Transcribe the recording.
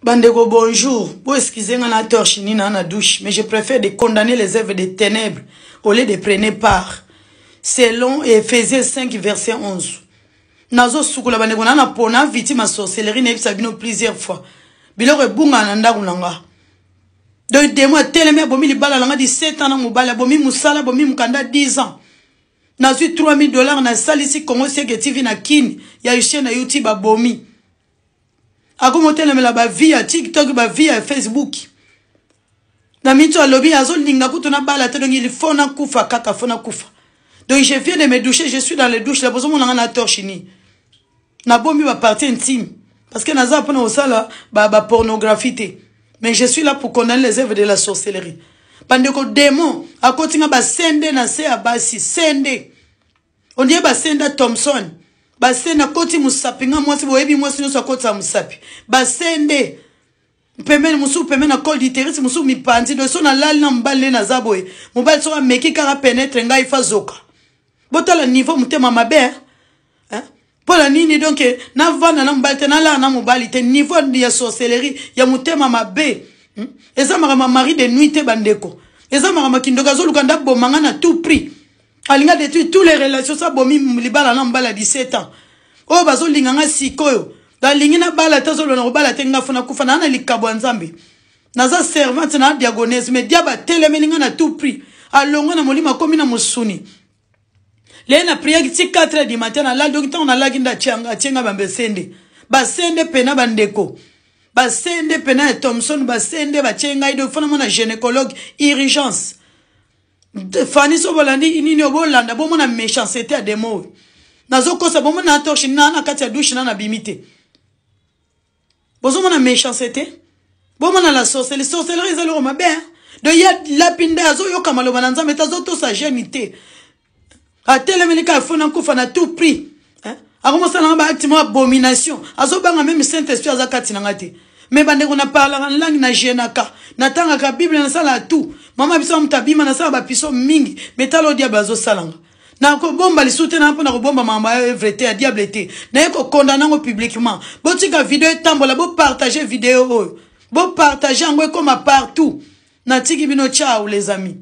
Bandeko, bonjour. Vous excusez-moi na torche ni na douche, mais je préfère de condamner les œuvres des ténèbres au lieu de prendre part. Selon Ephésiens 5, verset 11. Nazo sukula bandeko na pona victime à sorcellerie na bisabino plusieurs fois. Biloko bunga na ndaku nanga. Donc de moi teleme bomi libala langa 17 ans na mobala bomi musala bomi mukanda 10 ans. Nazo $3000 na salisi Congo Seke TV na kin ya chaîne na YouTube bomi. Akomoteleme la ba via TikTok ba via Facebook. Na mito alobi azo linga kutuna bala te donc il faut na kufa kaka fona kufa. Donc je viens de me doucher, je suis dans les douches, la besoin mon na torche ni. Na bombi ba partie intime parce que naza pona osala ba pornographie te. Mais je suis là pour condamner les œuvres de la sorcellerie. Bandeko démon akotinga ba sende na se abasi sende. On dit ba sende Thompson. Basenda koti musapinga mwasi boyebi mwasi nyoso akota musapi. Basende pemene musu pemene col d'iterisi musu mipandi do so na lali na mbale na zaboye. Mobali so meki kara penetre ngai fa zoka. Botala niveau mutema mabe hein? Pola nini donc na vana na mbali te na la na mobali te niveau ya sorcellerie ya mutema mabe. Eza mama mari de nuit te bandeko. Eza mama kindoka zo lukanda bomanga na tout prix. Alinga détruit toutes les relations ça bomi libala na mbala 17 ans. Oh bazo linganga sikoyo. Da lingina bala tazo lo na bala tenga funa kufa na likabo nzambe. Naza servante na diagonese mais diaba telemelinga na tout prix. Alonga na molima komi na musuni. Le na prière ki 4h du matin na la docteur on a la ginda tianga bambesende. Basende pena bandeko. Basende pena Thompson basende ba tianga ido funa mona gynécologue urgence. Fanny Sobolandi inini obolanda bomo na méchanceté à des mots. Nazo kosa bomo na torche na kati ya douche na bimite. Bozo na méchanceté. Bomo na la sorcellerie ezalo mabe. De ya lapinda azo yoka maloba na nzambe tazo to sa génité. A telemelika fona kufa na tout prix. Hein? Akomo sala ba acte abomination. Azo banga même Saint-Esprit azakati na ngati. Mais bandeko na parla en langue na jenaka. Na tanga ka Bible na sala tout. Mama biso mtabima na sala ba piso mingi. Metalo diable azo salanga. Na ko bomba li soutena na ko bomba mama evreté a diable té. Na ko condamner ngo publiquement. Botika vidéo tambola bo partager vidéo. Bo partager ngo comme partout. Na tiki bino ciao les amis.